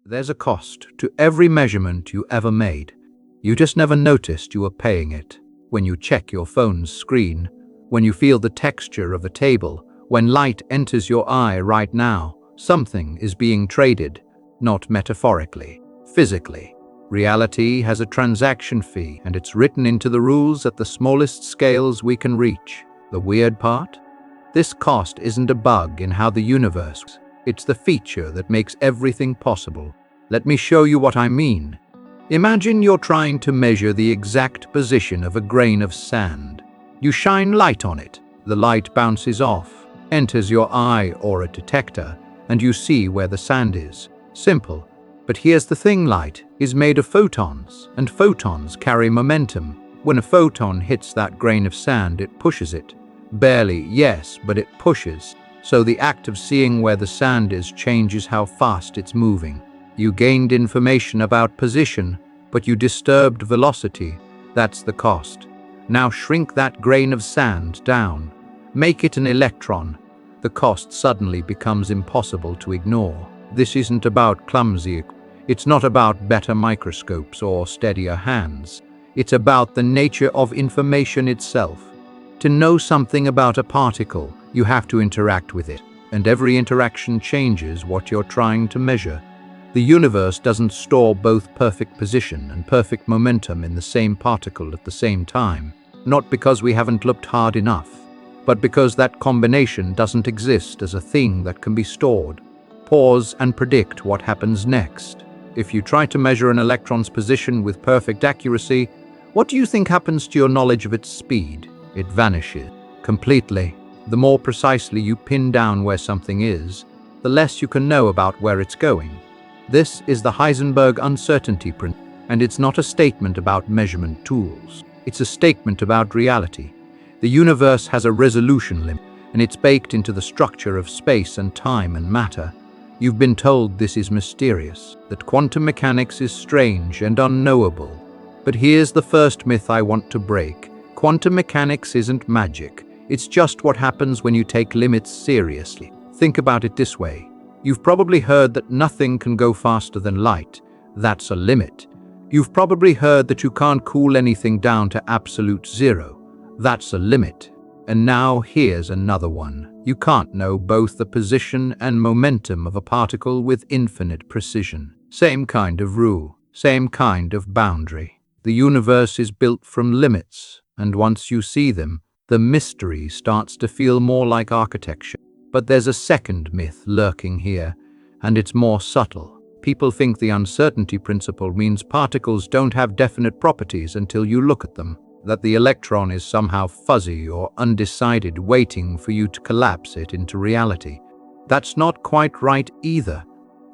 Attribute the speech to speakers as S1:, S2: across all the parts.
S1: There's a cost to every measurement you ever made. You just never noticed you were paying it. When you check your phone's screen, when you feel the texture of a table, when light enters your eye right now, something is being traded, not metaphorically, physically. Reality has a transaction fee, and it's written into the rules at the smallest scales we can reach. The weird part? This cost isn't a bug in how the universe works. It's the feature that makes everything possible. Let me show you what I mean. Imagine you're trying to measure the exact position of a grain of sand. You shine light on it. The light bounces off, enters your eye or a detector, and you see where the sand is. Simple. But here's the thing: light is made of photons, and photons carry momentum. When a photon hits that grain of sand, it pushes it. Barely, yes, but it pushes. So the act of seeing where the sand is changes how fast it's moving. You gained information about position, but you disturbed velocity. That's the cost. Now shrink that grain of sand down. Make it an electron. The cost suddenly becomes impossible to ignore. This isn't about clumsy. It's not about better microscopes or steadier hands. It's about the nature of information itself. To know something about a particle, you have to interact with it, and every interaction changes what you're trying to measure. The universe doesn't store both perfect position and perfect momentum in the same particle at the same time, not because we haven't looked hard enough, but because that combination doesn't exist as a thing that can be stored. Pause and predict what happens next. If you try to measure an electron's position with perfect accuracy, what do you think happens to your knowledge of its speed? It vanishes completely. The more precisely you pin down where something is, the less you can know about where it's going. This is the Heisenberg uncertainty principle, and it's not a statement about measurement tools. It's a statement about reality. The universe has a resolution limit, and it's baked into the structure of space and time and matter. You've been told this is mysterious, that quantum mechanics is strange and unknowable. But here's the first myth I want to break. Quantum mechanics isn't magic. It's just what happens when you take limits seriously. Think about it this way. You've probably heard that nothing can go faster than light. That's a limit. You've probably heard that you can't cool anything down to absolute zero. That's a limit. And now here's another one. You can't know both the position and momentum of a particle with infinite precision. Same kind of rule, same kind of boundary. The universe is built from limits, and once you see them, the mystery starts to feel more like architecture. But there's a second myth lurking here, and it's more subtle. People think the uncertainty principle means particles don't have definite properties until you look at them, that the electron is somehow fuzzy or undecided, waiting for you to collapse it into reality. That's not quite right either.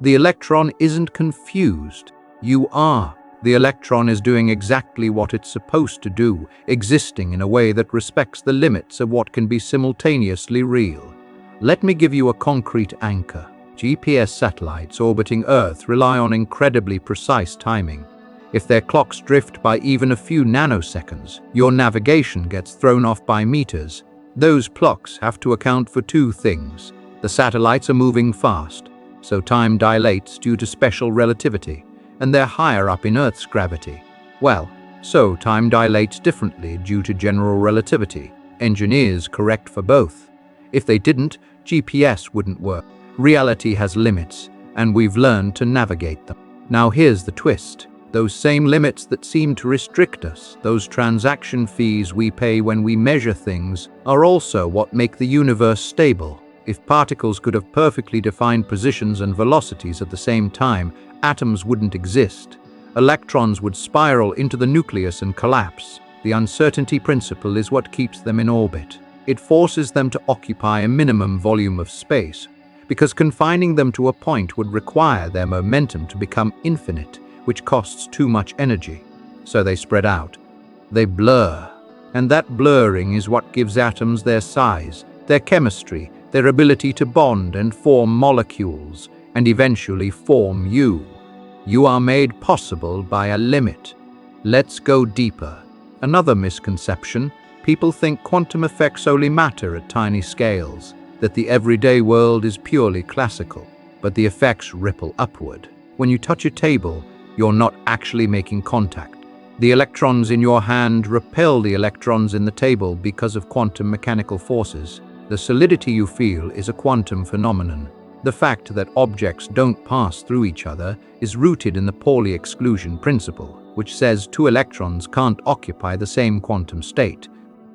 S1: The electron isn't confused. You are. The electron is doing exactly what it's supposed to do, existing in a way that respects the limits of what can be simultaneously real. Let me give you a concrete anchor. GPS satellites orbiting Earth rely on incredibly precise timing. If their clocks drift by even a few nanoseconds, your navigation gets thrown off by meters. Those clocks have to account for two things. The satellites are moving fast, so time dilates due to special relativity, and they're higher up in Earth's gravity. Well, so time dilates differently due to general relativity. Engineers correct for both. If they didn't, GPS wouldn't work. Reality has limits, and we've learned to navigate them. Now here's the twist. Those same limits that seem to restrict us, those transaction fees we pay when we measure things, are also what make the universe stable. If particles could have perfectly defined positions and velocities at the same time, atoms wouldn't exist. Electrons would spiral into the nucleus and collapse. The uncertainty principle is what keeps them in orbit. It forces them to occupy a minimum volume of space, because confining them to a point would require their momentum to become infinite, which costs too much energy. So they spread out. They blur. And that blurring is what gives atoms their size, their chemistry, their ability to bond and form molecules, and eventually form you. You are made possible by a limit. Let's go deeper. Another misconception: people think quantum effects only matter at tiny scales, that the everyday world is purely classical, but the effects ripple upward. When you touch a table, you're not actually making contact. The electrons in your hand repel the electrons in the table because of quantum mechanical forces. The solidity you feel is a quantum phenomenon. The fact that objects don't pass through each other is rooted in the Pauli exclusion principle, which says two electrons can't occupy the same quantum state.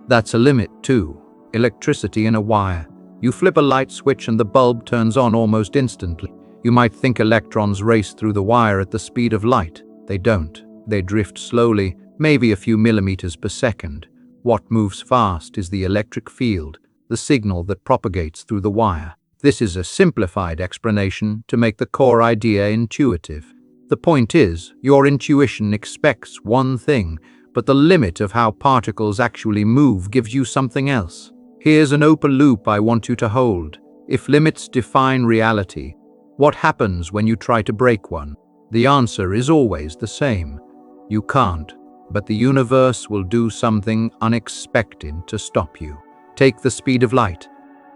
S1: That's a limit too. Electricity in a wire. You flip a light switch and the bulb turns on almost instantly. You might think electrons race through the wire at the speed of light. They don't. They drift slowly, maybe a few millimeters per second. What moves fast is the electric field, the signal that propagates through the wire. This is a simplified explanation to make the core idea intuitive. The point is, your intuition expects one thing, but the limit of how particles actually move gives you something else. Here's an open loop I want you to hold. If limits define reality, what happens when you try to break one? The answer is always the same. You can't, but the universe will do something unexpected to stop you. Take the speed of light.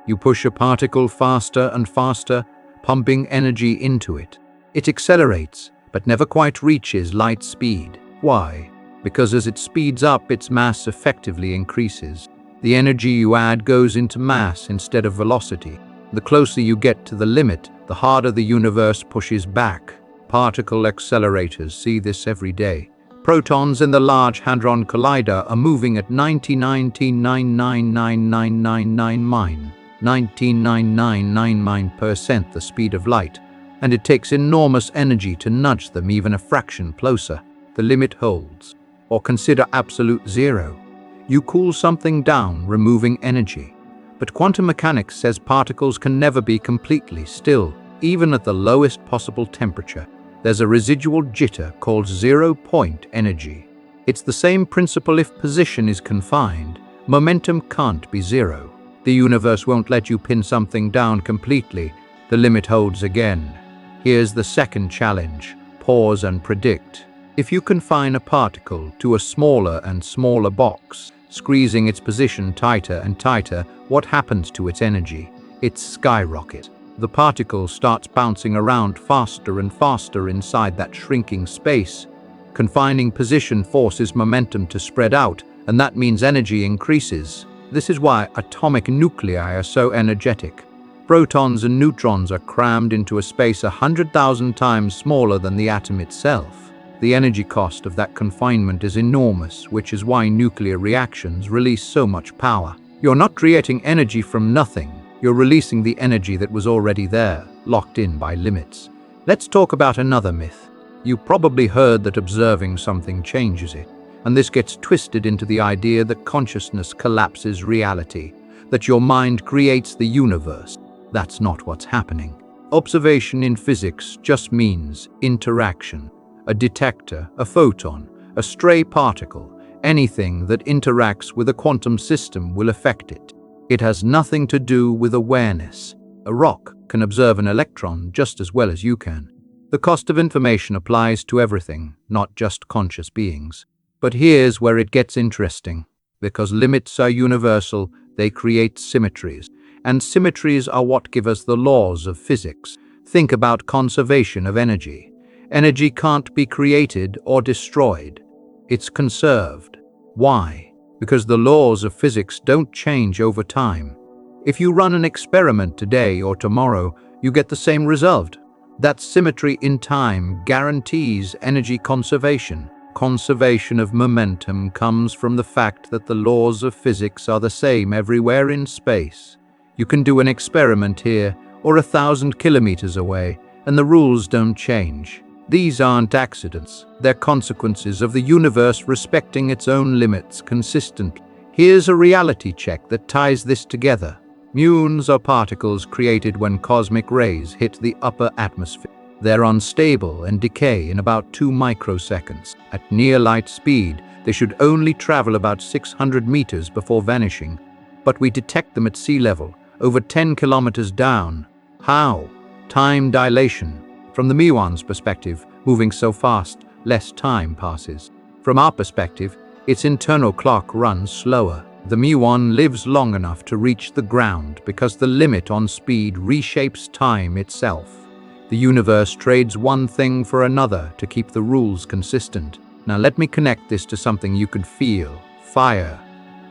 S1: You push a particle faster and faster, pumping energy into it. It accelerates, but never quite reaches light speed. Why? Because as it speeds up, its mass effectively increases. The energy you add goes into mass instead of velocity. The closer you get to the limit, the harder the universe pushes back. Particle accelerators see this every day. Protons in the Large Hadron Collider are moving at 99.9999999% the speed of light, and it takes enormous energy to nudge them even a fraction closer. The limit holds. Or consider absolute zero. You cool something down, removing energy. But quantum mechanics says particles can never be completely still, even at the lowest possible temperature. There's a residual jitter called zero-point energy. It's the same principle if position is confined. Momentum can't be zero. The universe won't let you pin something down completely. The limit holds again. Here's the second challenge. Pause and predict. If you confine a particle to a smaller and smaller box, squeezing its position tighter and tighter, what happens to its energy? It skyrockets. The particle starts bouncing around faster and faster inside that shrinking space. Confining position forces momentum to spread out, and that means energy increases. This is why atomic nuclei are so energetic. Protons and neutrons are crammed into a space 100,000 times smaller than the atom itself. The energy cost of that confinement is enormous, which is why nuclear reactions release so much power. You're not creating energy from nothing. You're releasing the energy that was already there, locked in by limits. Let's talk about another myth. You probably heard that observing something changes it, and this gets twisted into the idea that consciousness collapses reality, that your mind creates the universe. That's not what's happening. Observation in physics just means interaction. A detector, a photon, a stray particle, anything that interacts with a quantum system will affect it. It has nothing to do with awareness. A rock can observe an electron just as well as you can. The cost of information applies to everything, not just conscious beings. But here's where it gets interesting. Because limits are universal, they create symmetries. And symmetries are what give us the laws of physics. Think about conservation of energy. Energy can't be created or destroyed. It's conserved. Why? Because the laws of physics don't change over time. If you run an experiment today or tomorrow, you get the same result. That symmetry in time guarantees energy conservation. Conservation of momentum comes from the fact that the laws of physics are the same everywhere in space. You can do an experiment here or 1,000 kilometers away, and the rules don't change. These aren't accidents. They're consequences of the universe respecting its own limits consistently. Here's a reality check that ties this together. Muons are particles created when cosmic rays hit the upper atmosphere. They're unstable and decay in about 2 microseconds. At near light speed, they should only travel about 600 meters before vanishing. But we detect them at sea level, over 10 kilometers down. How? Time dilation. From the muon's perspective, moving so fast, less time passes. From our perspective, its internal clock runs slower. The muon lives long enough to reach the ground because the limit on speed reshapes time itself. The universe trades one thing for another to keep the rules consistent. Now let me connect this to something you could feel: fire.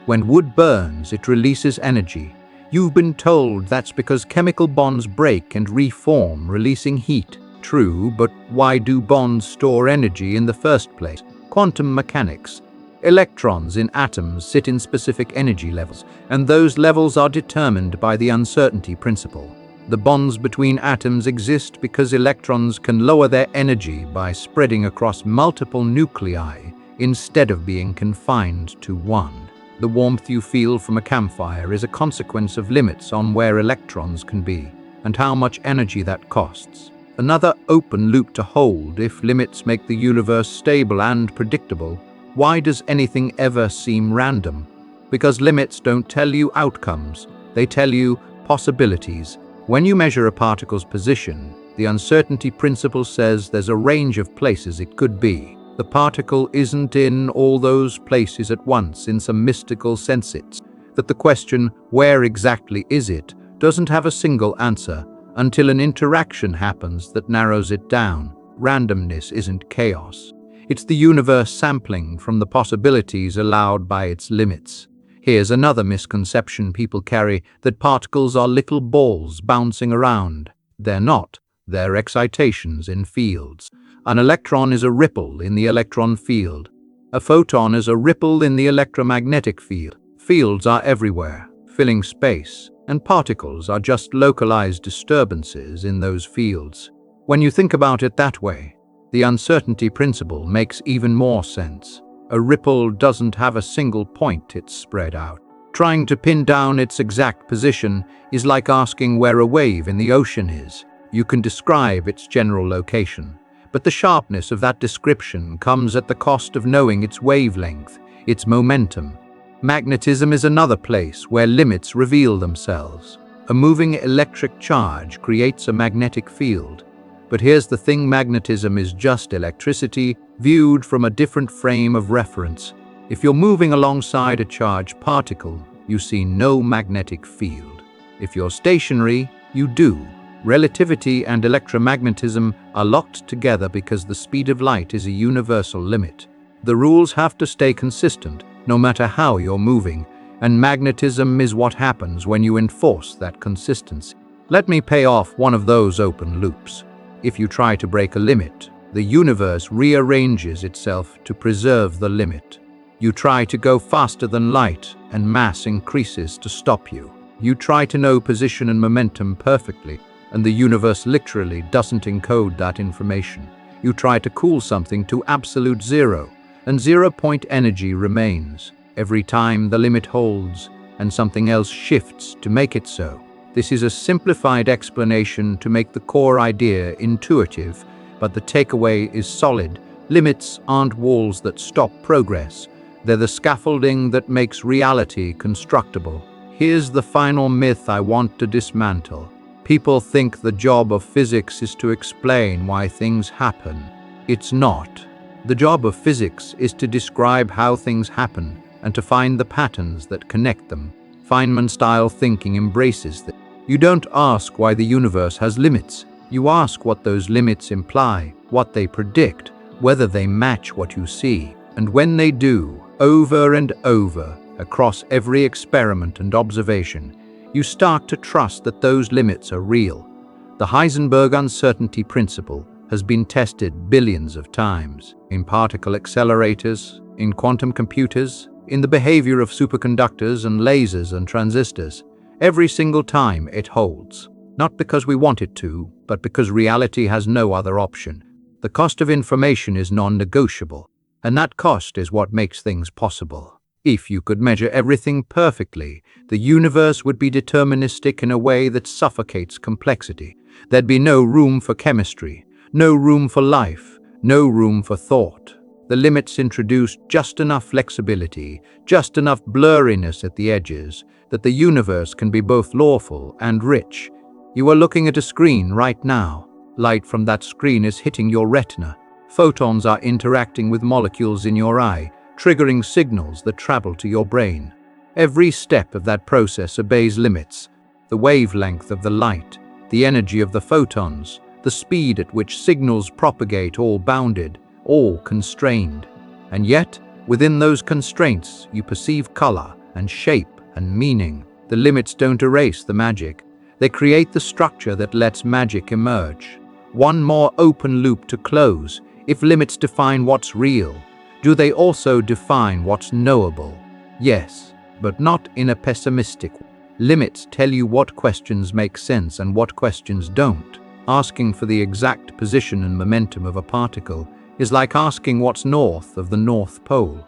S1: When wood burns, it releases energy. You've been told that's because chemical bonds break and reform, releasing heat. True, but why do bonds store energy in the first place? Quantum mechanics. Electrons in atoms sit in specific energy levels, and those levels are determined by the uncertainty principle. The bonds between atoms exist because electrons can lower their energy by spreading across multiple nuclei instead of being confined to one. The warmth you feel from a campfire is a consequence of limits on where electrons can be and how much energy that costs. Another open loop to hold: if limits make the universe stable and predictable, why does anything ever seem random? Because limits don't tell you outcomes, they tell you possibilities. When you measure a particle's position, the uncertainty principle says there's a range of places it could be. The particle isn't in all those places at once in some mystical sense. It's that the question, where exactly is it, doesn't have a single answer until an interaction happens that narrows it down. Randomness isn't chaos. It's the universe sampling from the possibilities allowed by its limits. Here's another misconception people carry: that particles are little balls bouncing around. They're not. They're excitations in fields. An electron is a ripple in the electron field. A photon is a ripple in the electromagnetic field. Fields are everywhere, filling space, and particles are just localized disturbances in those fields. When you think about it that way, the uncertainty principle makes even more sense. A ripple doesn't have a single point, it's spread out. Trying to pin down its exact position is like asking where a wave in the ocean is. You can describe its general location, but the sharpness of that description comes at the cost of knowing its wavelength, its momentum. Magnetism is another place where limits reveal themselves. A moving electric charge creates a magnetic field. But here's the thing: magnetism is just electricity viewed from a different frame of reference. If you're moving alongside a charged particle, you see no magnetic field. If you're stationary, you do. Relativity and electromagnetism are locked together because the speed of light is a universal limit. The rules have to stay consistent no matter how you're moving, and magnetism is what happens when you enforce that consistency. Let me pay off one of those open loops. If you try to break a limit, the universe rearranges itself to preserve the limit. You try to go faster than light, and mass increases to stop you. You try to know position and momentum perfectly, and the universe literally doesn't encode that information. You try to cool something to absolute zero, and 0-point energy remains. Every time the limit holds, and something else shifts to make it so. This is a simplified explanation to make the core idea intuitive, but the takeaway is solid. Limits aren't walls that stop progress. They're the scaffolding that makes reality constructible. Here's the final myth I want to dismantle. People think the job of physics is to explain why things happen. It's not. The job of physics is to describe how things happen and to find the patterns that connect them. Feynman-style thinking embraces this. You don't ask why the universe has limits. You ask what those limits imply, what they predict, whether they match what you see. And when they do, over and over, across every experiment and observation, you start to trust that those limits are real. The Heisenberg uncertainty principle has been tested billions of times in particle accelerators, in quantum computers, in the behavior of superconductors and lasers and transistors. Every single time it holds. Not because we want it to, but because reality has no other option. The cost of information is non-negotiable, and that cost is what makes things possible. If you could measure everything perfectly, the universe would be deterministic in a way that suffocates complexity. There'd be no room for chemistry, no room for life, no room for thought. The limits introduce just enough flexibility, just enough blurriness at the edges, that the universe can be both lawful and rich. You are looking at a screen right now. Light from that screen is hitting your retina. Photons are interacting with molecules in your eye, triggering signals that travel to your brain. Every step of that process obeys limits: the wavelength of the light, the energy of the photons, the speed at which signals propagate, all bounded, all constrained. And yet, within those constraints, you perceive color and shape and meaning. The limits don't erase the magic. They create the structure that lets magic emerge. One more open loop to close. If limits define what's real, do they also define what's knowable? Yes, but not in a pessimistic way. Limits tell you what questions make sense and what questions don't. Asking for the exact position and momentum of a particle is like asking what's north of the North Pole.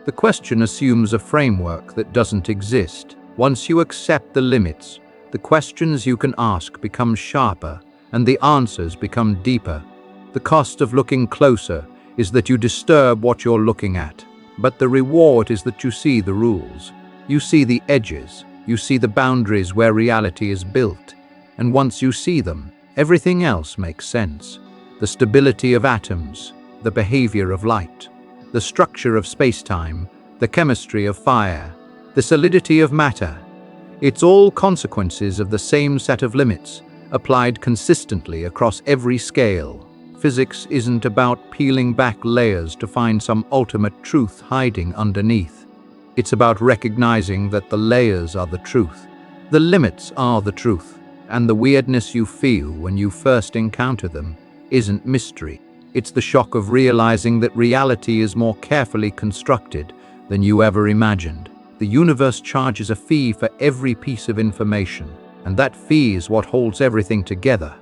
S1: The question assumes a framework that doesn't exist. Once you accept the limits, the questions you can ask become sharper and the answers become deeper. The cost of looking closer is that you disturb what you're looking at, but the reward is that you see the rules. You see the edges, you see the boundaries where reality is built, and once you see them, everything else makes sense. The stability of atoms, the behavior of light, the structure of space-time, the chemistry of fire, the solidity of matter. It's all consequences of the same set of limits, applied consistently across every scale. Physics isn't about peeling back layers to find some ultimate truth hiding underneath. It's about recognizing that the layers are the truth. The limits are the truth, and the weirdness you feel when you first encounter them isn't mystery. It's the shock of realizing that reality is more carefully constructed than you ever imagined. The universe charges a fee for every piece of information, and that fee is what holds everything together.